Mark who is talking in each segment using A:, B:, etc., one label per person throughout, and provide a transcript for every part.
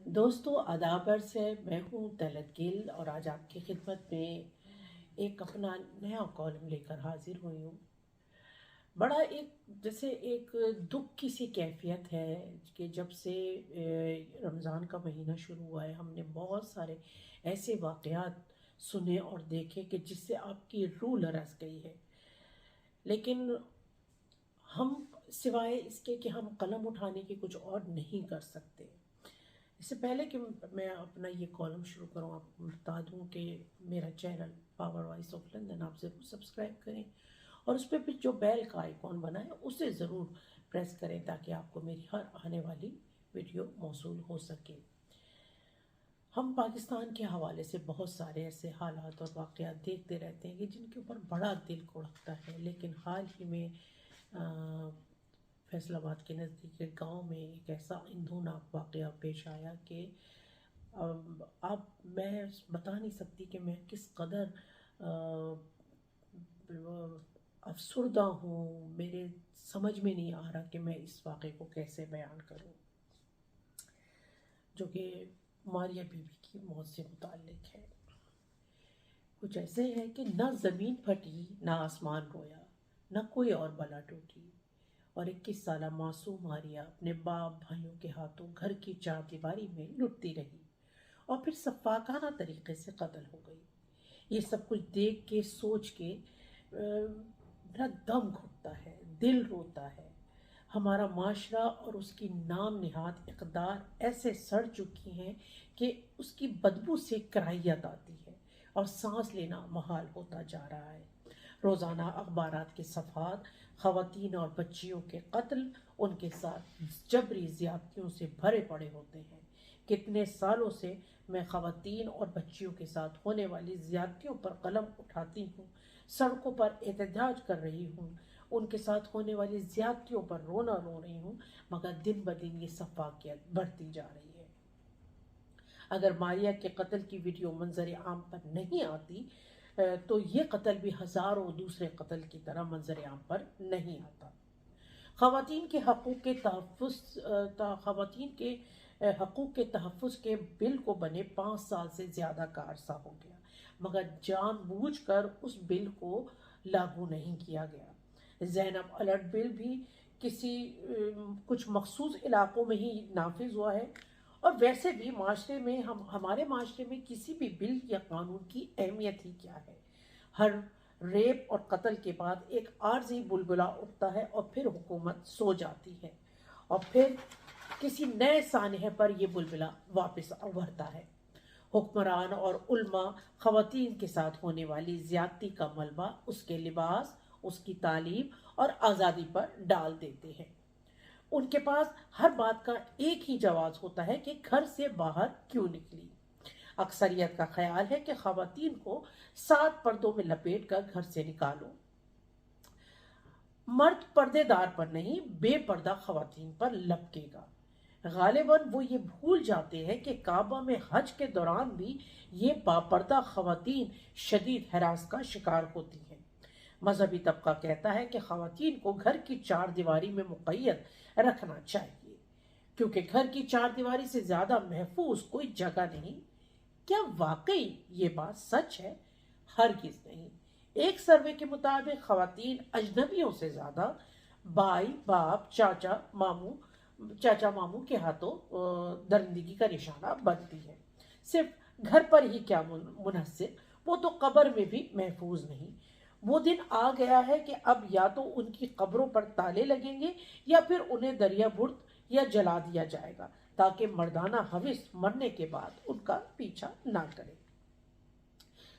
A: دوستو آداب عرض ہے، میں ہوں طلعت گل اور آج آپ کی خدمت میں ایک اپنا نیا کالم لے کر حاضر ہوئی ہوں۔ بڑا جیسے ایک دکھ کی سی کیفیت ہے کہ جب سے رمضان کا مہینہ شروع ہوا ہے ہم نے بہت سارے ایسے واقعات سنے اور دیکھے کہ جس سے آپ کی روح لرز گئی ہے، لیکن ہم سوائے اس کے کہ ہم قلم اٹھانے کے کچھ اور نہیں کر سکتے۔ اس سے پہلے کہ میں اپنا یہ کالم شروع کروں، آپ کو بتا دوں کہ میرا channel power voice of London آپ ضرور سبسکرائب کریں اور اس پہ پھر جو بیل کا آئیکن بنا ہے اسے ضرور پریس کریں تاکہ آپ کو میری ہر آنے والی ویڈیو موصول ہو سکے۔ ہم پاکستان کے حوالے سے بہت سارے ایسے حالات اور واقعات دیکھتے رہتے ہیں کہ جن کے اوپر بڑا دل کڑکتا ہے، لیکن حال ہی میں فیصل آباد کے نزدیک ایک گاؤں میں ایک ایسا اندھوناک واقعہ پیش آیا کہ اب میں بتا نہیں سکتی کہ میں کس قدر افسردہ ہوں، میرے سمجھ میں نہیں آ رہا کہ میں اس واقعے کو کیسے بیان کروں، جو کہ ماریہ بی بی کی موت سے متعلق ہے۔ کچھ ایسے ہے کہ نہ زمین پھٹی، نہ آسمان رویا، نہ کوئی اور بلا ٹوٹی، اور 21 سالہ معصوم ماریہ اپنے باپ بھائیوں کے ہاتھوں گھر کی چار دیواری میں لٹتی رہی اور پھر سفاکانہ طریقے سے قتل ہو گئی۔ یہ سب کچھ دیکھ کے سوچ کے میرا دم گھٹتا ہے، دل روتا ہے۔ ہمارا معاشرہ اور اس کی نام نہاد اقدار ایسے سڑ چکی ہیں کہ اس کی بدبو سے کراہیت آتی ہے اور سانس لینا محال ہوتا جا رہا ہے۔ روزانہ اخبارات کے صفحات خواتین اور بچیوں کے قتل، ان کے ساتھ جبری زیادتیوں سے بھرے پڑے ہوتے ہیں۔ کتنے سالوں سے میں خواتین اور بچیوں کے ساتھ ہونے والی زیادتیوں پر قلم اٹھاتی ہوں، سڑکوں پر احتجاج کر رہی ہوں، ان کے ساتھ ہونے والی زیادتیوں پر رونا رو رہی ہوں، مگر دن بدن یہ سفاکیت بڑھتی جا رہی ہے۔ اگر ماریہ کے قتل کی ویڈیو منظر عام پر نہیں آتی تو یہ قتل بھی ہزاروں دوسرے قتل کی طرح منظر عام پر نہیں آتا۔ خواتین کے حقوق کے تحفظ کے بل کو بنے 5 سال سے زیادہ کا عرصہ ہو گیا، مگر جان بوجھ کر اس بل کو لاگو نہیں کیا گیا۔ زینب الرٹ بل بھی کچھ مخصوص علاقوں میں ہی نافذ ہوا ہے، اور ویسے بھی ہمارے معاشرے میں کسی بھی بل یا قانون کی اہمیت ہی کیا ہے۔ ہر ریپ اور قتل کے بعد ایک عارضی بلبلہ اٹھتا ہے اور پھر حکومت سو جاتی ہے اور پھر کسی نئے سانحے پر یہ بلبلہ واپس ابھرتا ہے۔ حکمران اور علماء خواتین کے ساتھ ہونے والی زیادتی کا ملبہ اس کے لباس، اس کی تعلیم اور آزادی پر ڈال دیتے ہیں۔ ان کے پاس ہر بات کا ایک ہی جواز ہوتا ہے کہ گھر سے باہر کیوں نکلی۔ اکثریت کا خیال ہے کہ خواتین کو 7 پردوں میں لپیٹ کر گھر سے نکالو۔ مرد پردے دار پر نہیں، بے پردہ خواتین پر لپکے گا۔ غالباً وہ یہ بھول جاتے ہیں کہ کعبہ میں حج کے دوران بھی یہ باپردہ خواتین شدید ہراس کا شکار ہوتی ہیں۔ مذہبی طبقہ کہتا ہے کہ خواتین کو گھر کی 4 دیواری میں مقید رکھنا چاہیے، کیونکہ گھر کی 4 دیواری سے زیادہ محفوظ کوئی جگہ نہیں۔ کیا واقعی یہ بات سچ ہے؟ ہرگز نہیں۔ ایک سروے کے مطابق خواتین اجنبیوں سے زیادہ بھائی، باپ، چاچا ماموں کے ہاتھوں درندگی کا نشانہ بنتی ہے۔ صرف گھر پر ہی کیا منحصر، وہ تو قبر میں بھی محفوظ نہیں۔ وہ دن آ گیا ہے کہ اب یا تو ان کی قبروں پر تالے لگیں گے یا پھر انہیں دریا برد یا جلا دیا جائے گا تاکہ مردانہ ہوس مرنے کے بعد ان کا پیچھا نہ کرے۔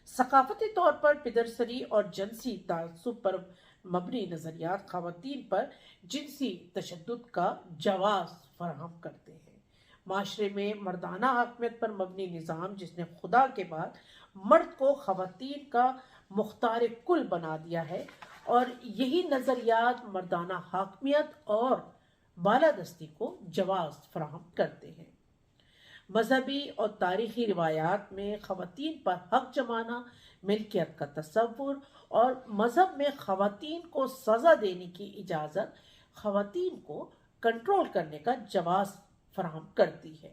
A: ثقافتی طور پر پدرسری اور جنسی تعصب پر مبنی نظریات خواتین پر جنسی تشدد کا جواز فراہم کرتے ہیں۔ معاشرے میں مردانہ حاکمیت پر مبنی نظام جس نے خدا کے بعد مرد کو خواتین کا مختار کل بنا دیا ہے، اور یہی نظریات مردانہ حاکمیت اور بالادستی کو جواز فراہم کرتے ہیں۔ مذہبی اور تاریخی روایات میں خواتین پر حق جمانا، ملکیت کا تصور اور مذہب میں خواتین کو سزا دینے کی اجازت خواتین کو کنٹرول کرنے کا جواز فراہم کرتی ہے۔